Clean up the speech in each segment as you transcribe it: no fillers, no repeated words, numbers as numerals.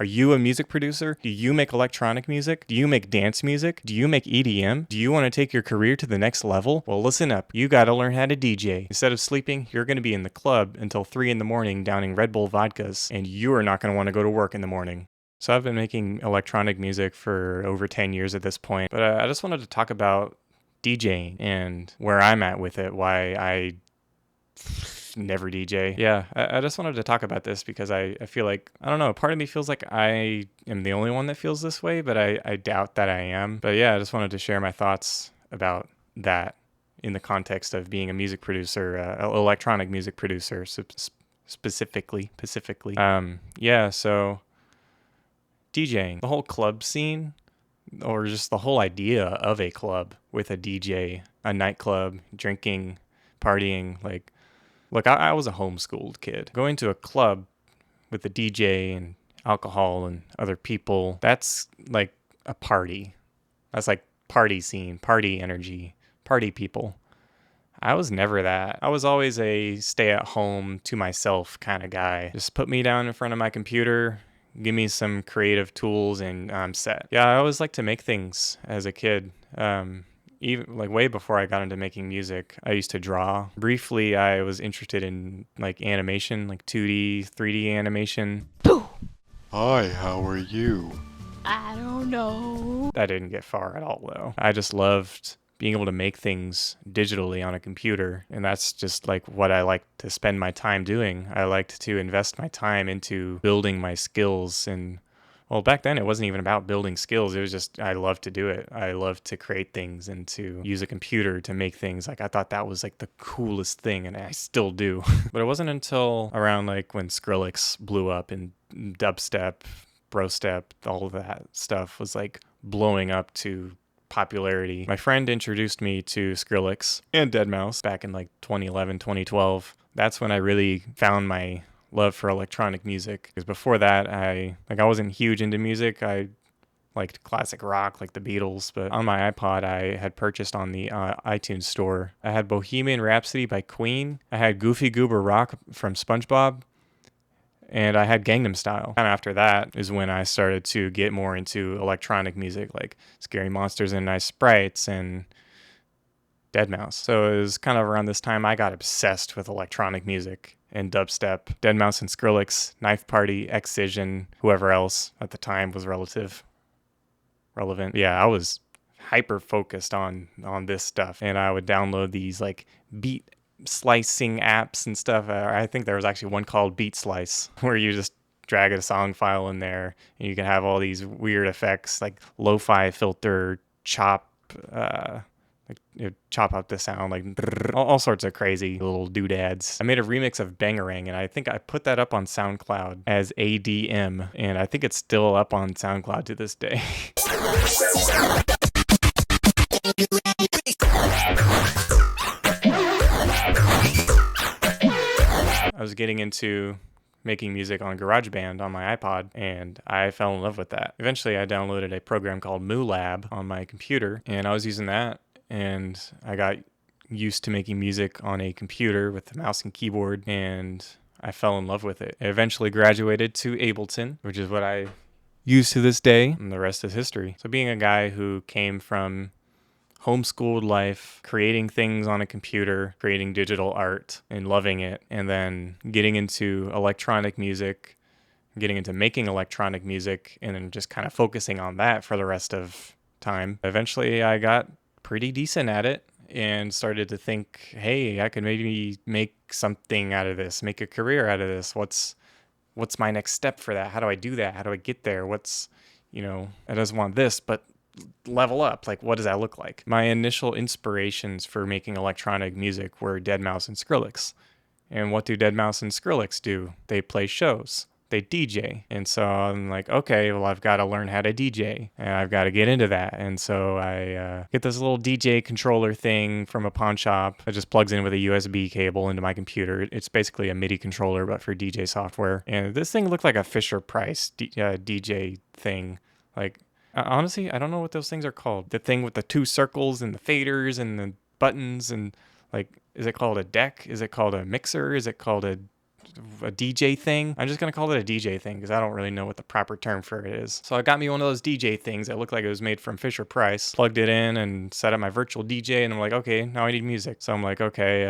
Are you a music producer? Do you make electronic music? Do you make dance music? Do you make EDM? Do you want to take your career to the next level? Well, listen up. You got to learn how to DJ. Instead of sleeping, you're going to be in the club until 3 in the morning downing Red Bull vodkas, and you are not going to want to go to work in the morning. So I've been making electronic music for over 10 years at this point, but I just wanted to talk about DJing and where I'm at with it, why I never DJ. Yeah, I just wanted to talk about this because I feel like, I don't know, part of me feels like I am the only one that feels this way, but I doubt that I am. But yeah, I just wanted to share my thoughts about that in the context of being a music producer, electronic music producer, specifically. Yeah, so DJing, the whole club scene, or just the whole idea of a club with a DJ, a nightclub, drinking, partying, like, look, I was a homeschooled kid. Going to a club with a DJ and alcohol and other people, that's like a party. That's like party scene, party energy, party people. I was never that. I was always a stay at home to myself kind of guy. Just put me down in front of my computer, give me some creative tools, and I'm set. Yeah, I always liked to make things as a kid. Even like way before I got into making music, I used to draw. Briefly, I was interested in like animation, like 2D, 3D animation. Hi, how are you? I don't know. That didn't get far at all, though. I just loved being able to make things digitally on a computer, and that's just like what I like to spend my time doing. I liked to invest my time into building my skills. And well, back then it wasn't even about building skills. It was just, I loved to do it. I loved to create things and to use a computer to make things. Like, I thought that was like the coolest thing, and I still do. But it wasn't until around like when Skrillex blew up and dubstep, brostep, all of that stuff was like blowing up to popularity. My friend introduced me to Skrillex and deadmau5 back in like 2011, 2012. That's when I really found my love for electronic music. Because before that, I wasn't huge into music. I liked classic rock like the Beatles, but on my iPod I had purchased on the iTunes store. I had Bohemian Rhapsody by Queen. I had Goofy Goober Rock from SpongeBob. And I had Gangnam Style. And after that is when I started to get more into electronic music, like Scary Monsters and Nice Sprites and deadmau5. So it was kind of around this time I got obsessed with electronic music and dubstep. deadmau5 and Skrillex, Knife Party, Excision, whoever else at the time was relevant. Yeah, I was hyper focused on this stuff, and I would download these like beat slicing apps and stuff. I think there was actually one called Beat Slice where you just drag a song file in there and you can have all these weird effects like lo-fi filter, chop out the sound, like all sorts of crazy little doodads. I made a remix of Bangarang, and I think I put that up on SoundCloud as ADM, and I think it's still up on SoundCloud to this day. I was getting into making music on GarageBand on my iPod, and I fell in love with that. Eventually, I downloaded a program called MooLab on my computer, and I was using that, and I got used to making music on a computer with the mouse and keyboard, and I fell in love with it. I eventually graduated to Ableton, which is what I use to this day, and the rest is history. So being a guy who came from homeschooled life, creating things on a computer, creating digital art and loving it, and then getting into electronic music, getting into making electronic music, and then just kind of focusing on that for the rest of time. Eventually I got pretty decent at it and started to think, hey, I could maybe make something out of this, make a career out of this. What's my next step for that? How do I do that? How do I get there? I just want this, but level up. Like, what does that look like? My initial inspirations for making electronic music were deadmau5 and Skrillex. And what do deadmau5 and Skrillex do? They play shows. They DJ. And so I'm like, okay, well, I've got to learn how to DJ, and I've got to get into that. And so I get this little DJ controller thing from a pawn shop that just plugs in with a USB cable into my computer. It's basically a MIDI controller, but for DJ software. And this thing looked like a Fisher-Price DJ thing. Like, honestly, I don't know what those things are called. The thing with the two circles and the faders and the buttons, and like, is it called a deck? Is it called a mixer? Is it called a a DJ thing. I'm just going to call it a DJ thing because I don't really know what the proper term for it is. So I got me one of those DJ things that looked like it was made from Fisher Price, plugged it in and set up my virtual DJ, and I'm like, okay, now I need music. So I'm like, okay,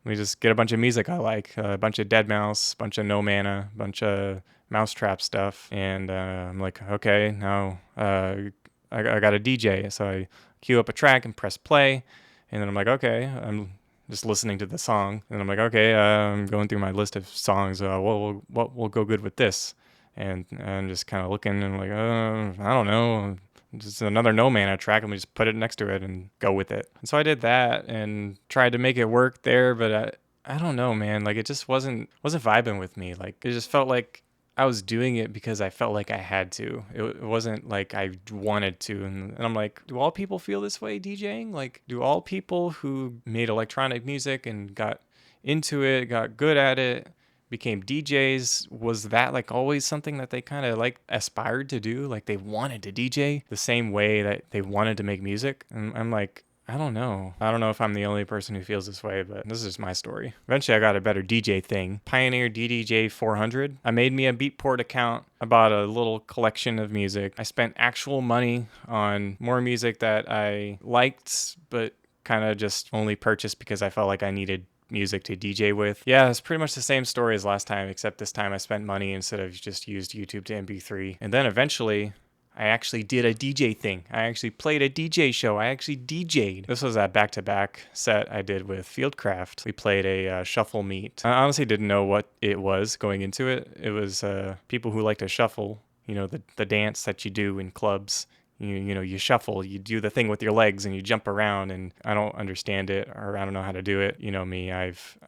let me just get a bunch of music I like, a bunch of Dead Mouse, a bunch of No Mana, a bunch of Mousetrap stuff. And I'm like, okay, now I got a DJ. So I queue up a track and press play. And then I'm like, okay, I'm just listening to the song. And I'm like, okay, I'm going through my list of songs. What will go good with this? And I'm just kind of looking and I'm like, I don't know. Just another No Mana track. Let me just put it next to it and go with it. And so I did that and tried to make it work there, but I don't know, man. Like it just wasn't vibing with me. Like it just felt like I was doing it because I felt like I had to. It wasn't like I wanted to. And I'm like, do all people feel this way DJing? Like, do all people who made electronic music and got into it, got good at it, became DJs, was that like always something that they kind of like aspired to do? Like they wanted to DJ the same way that they wanted to make music? And I'm like, I don't know. I don't know if I'm the only person who feels this way, but this is just my story. Eventually, I got a better DJ thing. Pioneer DDJ 400. I made me a Beatport account. I bought a little collection of music. I spent actual money on more music that I liked, but kind of just only purchased because I felt like I needed music to DJ with. Yeah, it's pretty much the same story as last time, except this time I spent money instead of just used YouTube to MP3. And then eventually, I actually did a DJ thing. I actually played a DJ show. I actually DJ'd. This was a back-to-back set I did with Fieldcraft. We played a shuffle meet. I honestly didn't know what it was going into it. It was people who like to shuffle, you know, the dance that you do in clubs. You know, you shuffle, you do the thing with your legs and you jump around, and I don't understand it, or I don't know how to do it. You know me, I've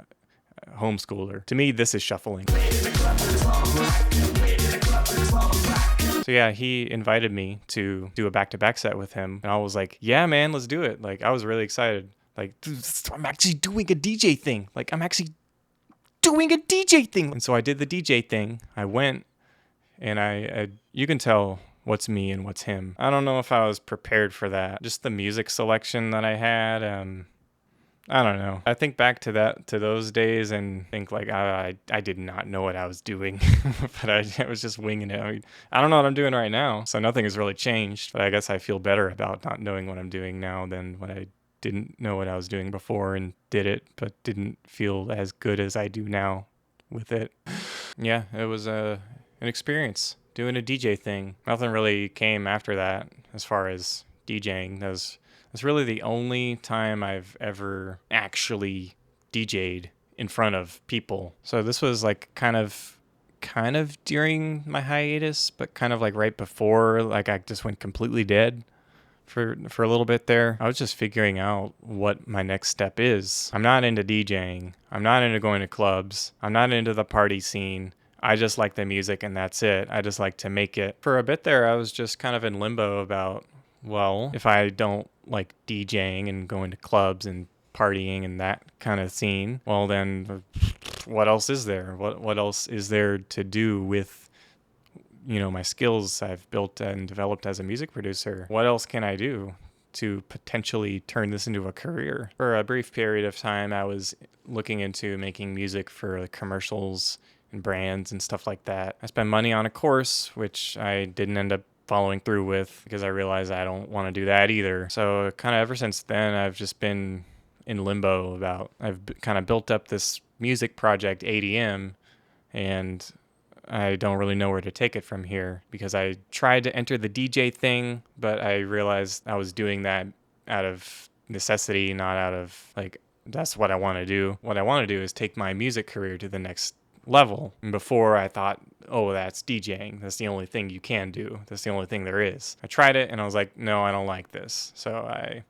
homeschooler. To me, this is shuffling. So yeah, he invited me to do a back-to-back set with him, and I was like, yeah, man, let's do it. Like, I was really excited. Like, dude, I'm actually doing a DJ thing. Like, I'm actually doing a DJ thing. And so I did the DJ thing. I went, and I you can tell what's me and what's him. I don't know if I was prepared for that. Just the music selection that I had, I don't know. I think back to those days and think like I did not know what I was doing, but I was just winging it. I mean, I don't know what I'm doing right now, so nothing has really changed, but I guess I feel better about not knowing what I'm doing now than when I didn't know what I was doing before and did it, but didn't feel as good as I do now with it. Yeah, it was an experience doing a DJ thing. Nothing really came after that as far as DJing. That's really the only time I've ever actually DJ'd in front of people. So this was like kind of during my hiatus, but kind of like right before, like I just went completely dead for a little bit there. I was just figuring out what my next step is. I'm not into DJing. I'm not into going to clubs. I'm not into the party scene. I just like the music and that's it. I just like to make it. For a bit there, I was just kind of in limbo about, well, if I don't like DJing and going to clubs and partying and that kind of scene, well then what else is there? What else is there to do with, you know, my skills I've built and developed as a music producer? What else can I do to potentially turn this into a career? For a brief period of time, I was looking into making music for like commercials and brands and stuff like that. I spent money on a course, which I didn't end up following through with because I realized I don't want to do that either. So kind of ever since then, I've just been in limbo about, I've kind of built up this music project, ADM, and I don't really know where to take it from here because I tried to enter the DJ thing, but I realized I was doing that out of necessity, not out of like, that's what I want to do. What I want to do is take my music career to the next level. And before I thought, oh, that's DJing. That's the only thing you can do. That's the only thing there is. I tried it and I was like, no, I don't like this. So I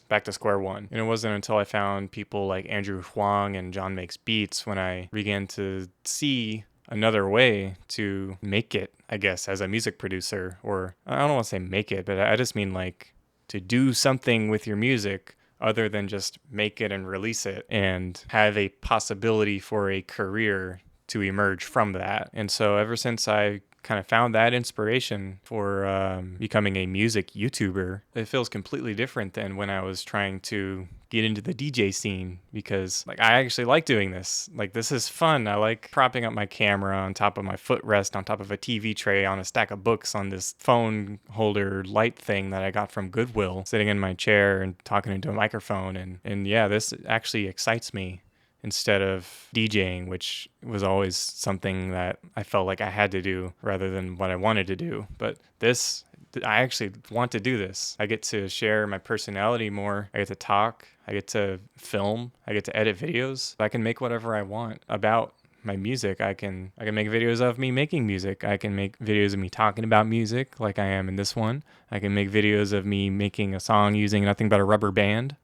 back to square one. And it wasn't until I found people like Andrew Huang and John Makes Beats when I began to see another way to make it, I guess, as a music producer. Or I don't want to say make it, but I just mean like to do something with your music other than just make it and release it and have a possibility for a career to emerge from that. And so ever since I kind of found that inspiration for becoming a music YouTuber. It feels completely different than when I was trying to get into the DJ scene, because like I actually like doing this. Like, this is fun. I like propping up my camera on top of my footrest, on top of a TV tray, on a stack of books, on this phone holder light thing that I got from Goodwill, sitting in my chair and talking into a microphone. And yeah, this actually excites me instead of DJing, which was always something that I felt like I had to do rather than what I wanted to do. But this, I actually want to do this. I get to share my personality more. I get to talk. I get to film. I get to edit videos. I can make whatever I want about my music. I can make videos of me making music. I can make videos of me talking about music like I am in this one. I can make videos of me making a song using nothing but a rubber band.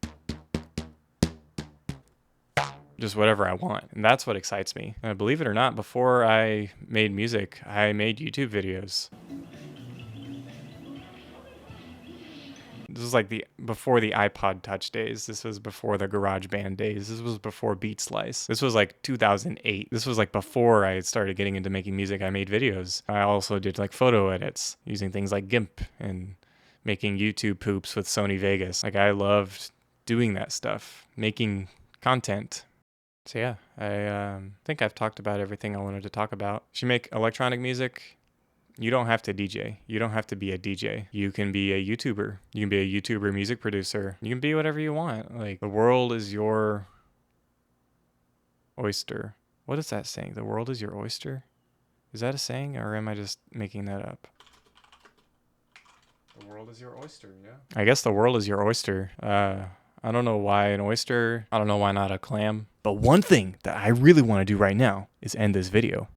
Just whatever I want. And that's what excites me. And believe it or not, before I made music, I made YouTube videos. This was like before the iPod Touch days. This was before the GarageBand days. This was before Beat Slice. This was like 2008. This was like before I started getting into making music. I made videos. I also did like photo edits using things like GIMP and making YouTube poops with Sony Vegas. Like, I loved doing that stuff, making content. So yeah, I think I've talked about everything I wanted to talk about. If you make electronic music, you don't have to DJ. You don't have to be a DJ. You can be a YouTuber. You can be a YouTuber music producer. You can be whatever you want. Like, the world is your oyster. What is that saying? The world is your oyster? Is that a saying, or am I just making that up? The world is your oyster, yeah. I guess the world is your oyster. I don't know why an oyster. I don't know why not a clam. But one thing that I really want to do right now is end this video.